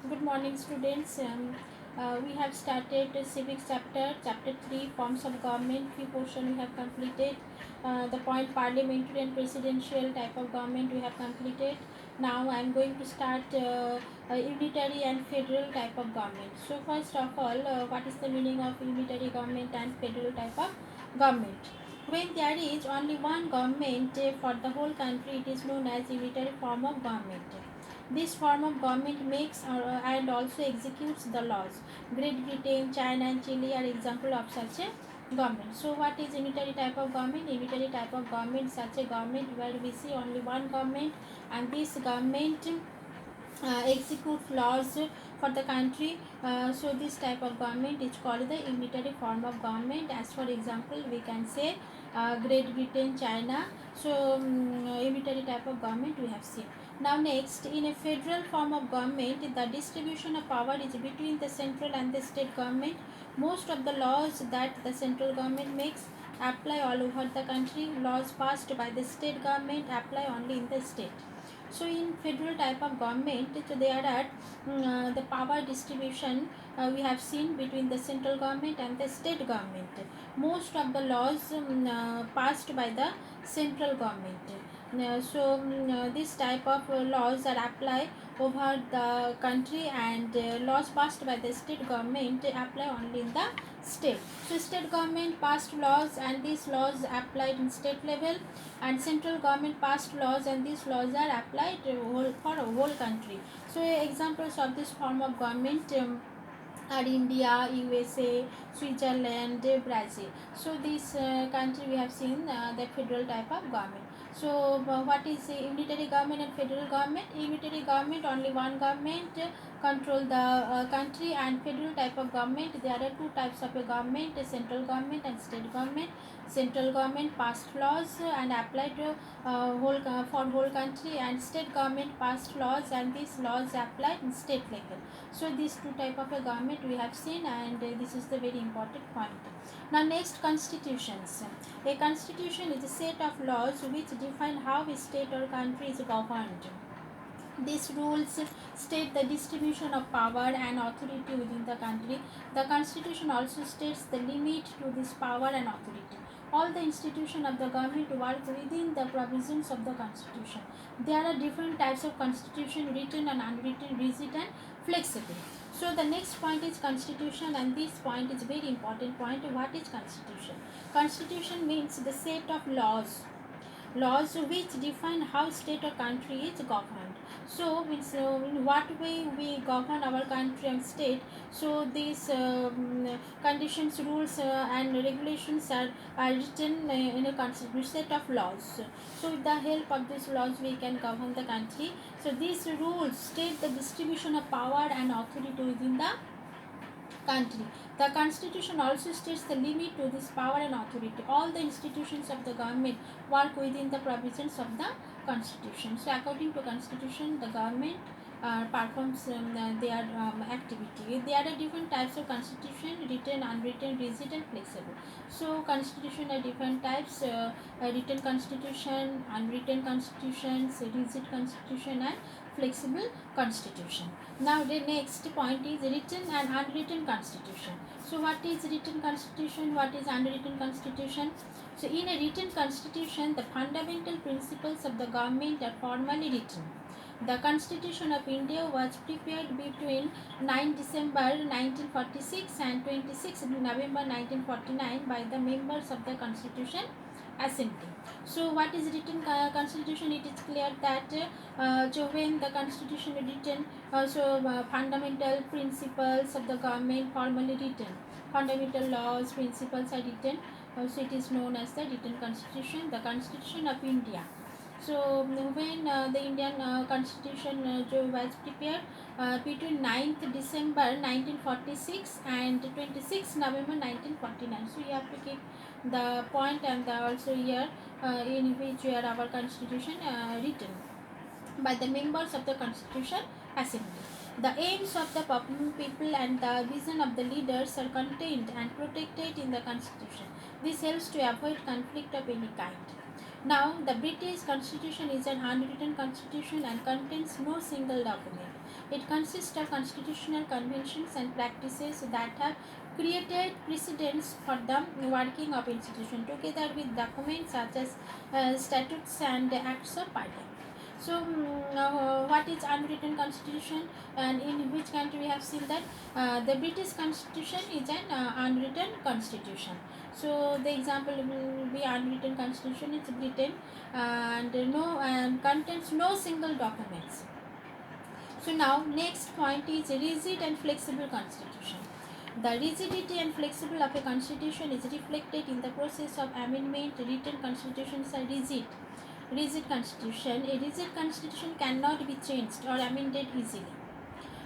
Good morning, students. We have started the civics chapter 3, forms of government. Few portion we have completed. The point parliamentary and presidential type of government we have completed. Now I am going to start unitary and federal type of government. So first of all, what is the meaning of unitary government and federal type of government? When there is only one government for the whole country, it is known as unitary form of government. This form of government makes and also executes the laws. Great Britain, China, and Chile are example of such a government. So, what is unitary type of government? Unitary type of government, such a government where we see only one government, and this government execute laws for the country. So this type of government is called the unitary form of government. As for example, we can say Great Britain, China. So unitary type of government we have seen. Now next, in a federal form of government, the distribution of power is between the central and the state government. Most of the laws that the central government makes apply all over the country. Laws passed by the state government apply only in the state. So in federal type of government, so there are the power distribution we have seen between the central government and the state government. Most of the laws passed by the central government. This type of laws are applied over the country, and laws passed by the state government apply only in the state. So state government passed laws, and these laws applied in state level, and central government passed laws, and these laws are applied for a whole country. So examples of this form of government are India, USA, Switzerland, Brazil. So this country we have seen the federal type of government. So what is unitary government and federal government? Unitary government, only one government control the country, and federal type of government, there are two types of a government: central government and state government. Central government passed laws and applied for whole country, and state government passed laws, and these laws applied in state level. So these two type of a government we have seen, and this is the very important point. Now next, constitutions. A constitution is a set of laws which define how a state or country is governed. These rules state the distribution of power and authority within the country. The constitution also states the limit to this power and authority. All the institutions of the government work within the provisions of the constitution. There are different types of constitution: written and unwritten, rigid and flexible. So the next point is constitution, and this point is very important point. What is constitution? Constitution means the set of laws which define how state or country is governed. So means in what way we govern our country and state. So these conditions, rules and regulations are written in a set of laws. So with the help of these laws we can govern the country. So these rules state the distribution of power and authority within the country. The constitution also states the limit to this power and authority. All the institutions of the government work within the provisions of the constitution. So according to constitution, the government performs their activity. There are different types of constitution: written, unwritten, rigid and flexible. So constitution are different types: written constitution, unwritten constitutions, rigid constitution and flexible constitution. Now the next point is written and unwritten constitution. So what is written constitution? What is unwritten constitution? So in a written constitution, the fundamental principles of the government are formally written. The Constitution of India was prepared between 9 December 1946 and 26 November 1949 by the members of the Constitution Assembly. So what is written constitution? It is clear that when the constitution is written, fundamental principles of the government formally written, fundamental laws, principles are written. So it is known as the written constitution, the Constitution of India. So when the Indian constitution was prepared between 9th December 1946 and 26 November 1949. So you have to keep the point and also year in which year our constitution written by the members of the Constitution Assembly. The aims of the people and the vision of the leaders are contained and protected in the Constitution. This helps to avoid conflict of any kind. Now, the British Constitution is an unwritten constitution and contains no single document. It consists of constitutional conventions and practices that have created precedents for the working of institution, together with documents such as statutes and acts of parliament. So, what is unwritten constitution, and in which country we have seen that the British constitution is an unwritten constitution. So, the example will be unwritten constitution is Britain, and contains no single documents. So now next point is rigid and flexible constitution. The rigidity and flexible of a constitution is reflected in the process of amendment. Written constitutions are rigid. Rigid constitution. A rigid constitution cannot be changed or amended easily.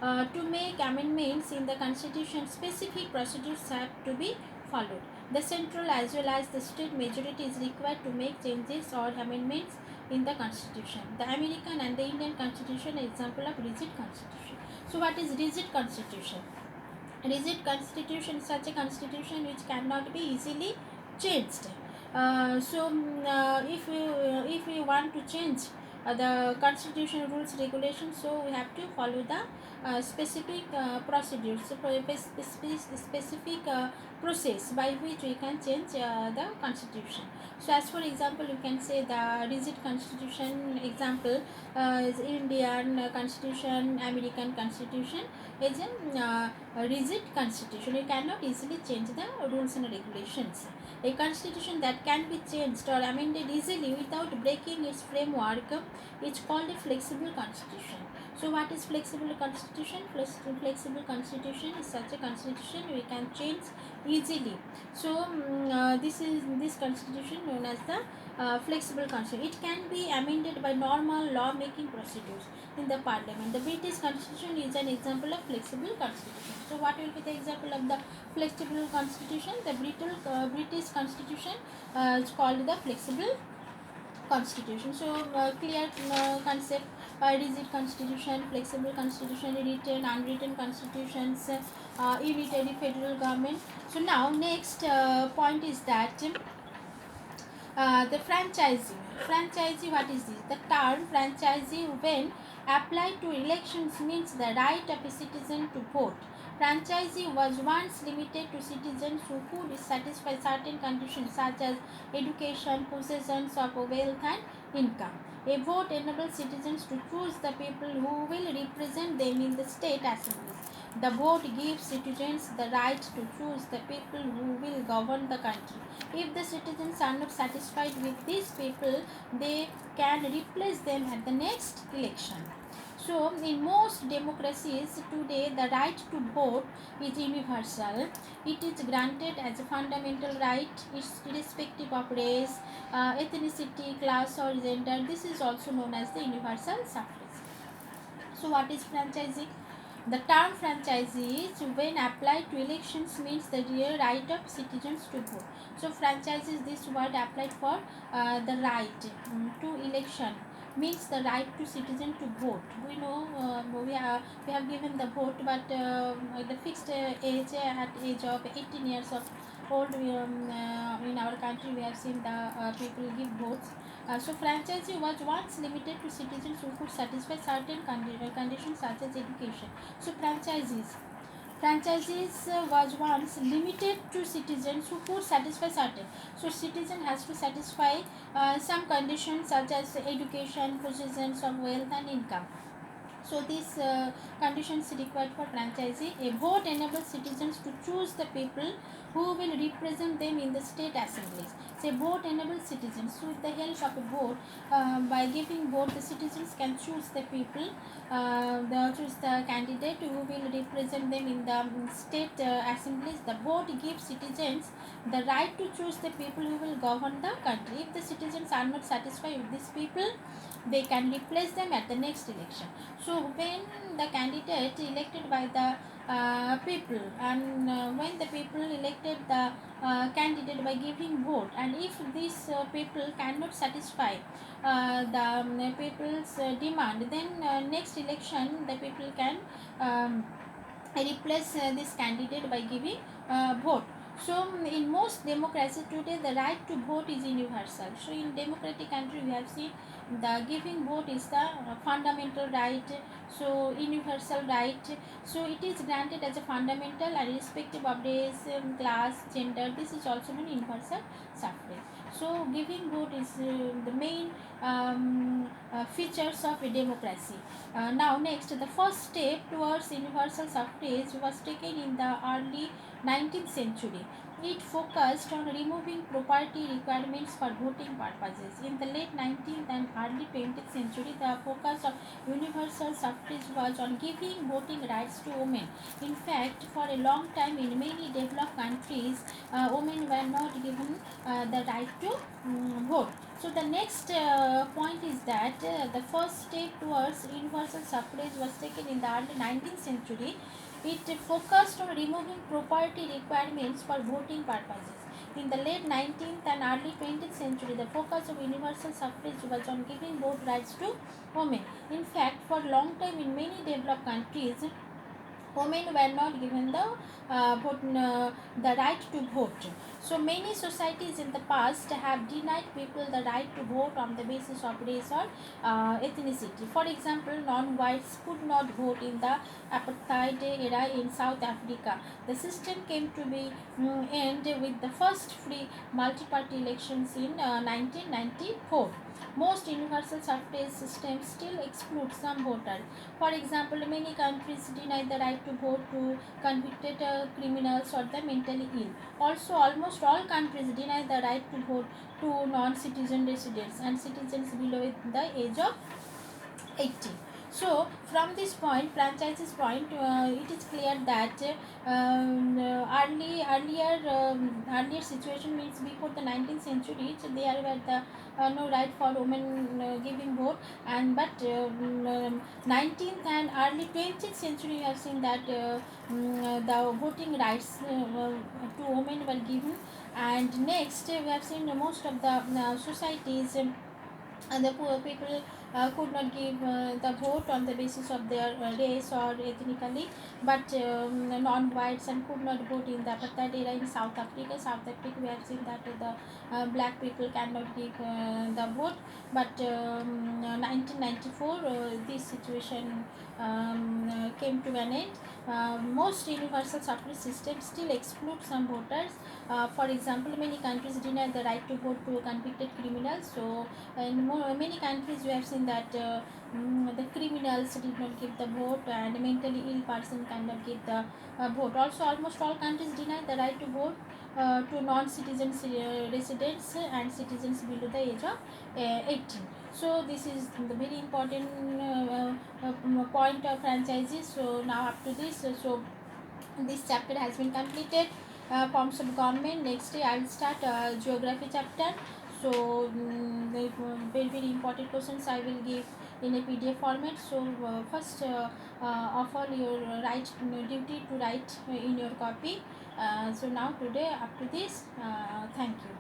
To make amendments in the constitution, specific procedures have to be followed. The central as well as the state majority is required to make changes or amendments in the constitution. The American and the Indian constitution are example of rigid constitution. So what is rigid constitution? Rigid constitution is such a constitution which cannot be easily changed. If we want to change the constitution rules regulations, so we have to follow the specific procedures, specific process by which we can change the constitution. So as for example, you can say the rigid constitution example is Indian constitution, American constitution is a rigid constitution. You cannot easily change the rules and regulations. A constitution that can be changed or amended easily without breaking its framework is called a flexible constitution. So what is flexible constitution? Flexible constitution is such a constitution we can change easily. So this constitution known as the flexible constitution. It can be amended by normal law-making procedures in the parliament. The British constitution is an example of flexible constitution. So what will be the example of the flexible constitution? The British constitution is called the flexible constitution. So clear concept: rigid constitution, flexible constitution, written, unwritten constitutions, unitary federal government. So now next point is that the franchisee. Franchisee, what is this? The term franchisee, when applied to elections, means the right of a citizen to vote. Franchisee was once limited to citizens who could satisfy certain conditions such as education, possessions of wealth and income. A vote enables citizens to choose the people who will represent them in the state assemblies. The vote gives citizens the right to choose the people who will govern the country. If the citizens are not satisfied with these people, they can replace them at the next election. So, in most democracies today, the right to vote is universal. It is granted as a fundamental right, irrespective of race, ethnicity, class, or gender. This is also known as the universal suffrage. So, what is franchising? The term franchises, when applied to elections, means the real right of citizens to vote. So, franchises, this word applied for the right to election, means the right to citizen to vote. We know we have given the vote, but the fixed age at age of 18 years of old, in our country we have seen the people give votes. So franchising was once limited to citizens who could satisfy certain conditions such as education. So franchises was once limited to citizens who could satisfy certain. So citizen has to satisfy some conditions such as education, possessions of wealth and income. So these conditions required for franchisee. A vote enables citizens to choose the people who will represent them in the state assemblies. So a vote enables citizens. So with the help of a vote, by giving vote, the citizens can choose the people, choose the candidate who will represent them in the state assemblies. The vote gives citizens the right to choose the people who will govern the country. If the citizens are not satisfied with these people, they can replace them at the next election. So when the candidate elected by the people, and when the people elected the candidate by giving vote, and if these people cannot satisfy the people's demand, then next election the people can replace this candidate by giving vote. So in most democracies today, the right to vote is universal. So in democratic country we have seen the giving vote is the fundamental right, so universal right. So it is granted as a fundamental and irrespective of race, class, gender. This is also known universal suffrage. So giving vote is the main features of a democracy. Now next, the first step towards universal suffrage was taken in the early 19th century. It focused on removing property requirements for voting purposes. In the late 19th and early 20th century, the focus of universal suffrage was on giving voting rights to women. In fact, for a long time in many developed countries, women were not given the right to vote. So the next point is that the first step towards universal suffrage was taken in the early 19th century. It focused on removing property requirements for voting purposes. In the late 19th and early 20th century, the focus of universal suffrage was on giving vote rights to women. In fact, for a long time in many developed countries, women were not given the right to vote. So many societies in the past have denied people the right to vote on the basis of race or ethnicity. For example, non-whites could not vote in the apartheid era in South Africa. The system came to be end with the first free multi-party elections in 1994. Most universal suffrage systems still exclude some voters. For example, many countries deny the right to vote to convicted criminals or the mentally ill. Also, almost all countries deny the right to vote to non-citizen residents and citizens below the age of 18. So from this point, franchises point, it is clear that earlier situation means before the 19th century, so there were the no right for women giving vote, and but 19th and early 20th century we have seen that the voting rights to women were given. And next we have seen most of the societies and the poor people could not give the vote on the basis of their race or ethnically, but non-whites and could not vote in the apartheid era in South Africa. South Africa, we have seen that the black people cannot give the vote, but 1994 this situation came to an end. Most universal suffrage systems still exclude some voters. For example, many countries deny the right to vote to convicted criminals. So in many countries we have seen that the criminals did not give the vote and mentally ill person cannot give the vote. Also, almost all countries deny the right to vote to non-citizens residents and citizens below the age of 18. So this is the very important point of franchises. So now up to this, so this chapter has been completed. Forms of government. Next day I will start geography chapter. So the very important questions I will give in a PDF format. So first of all, your right duty to write in your copy. So now today up to this. Thank you.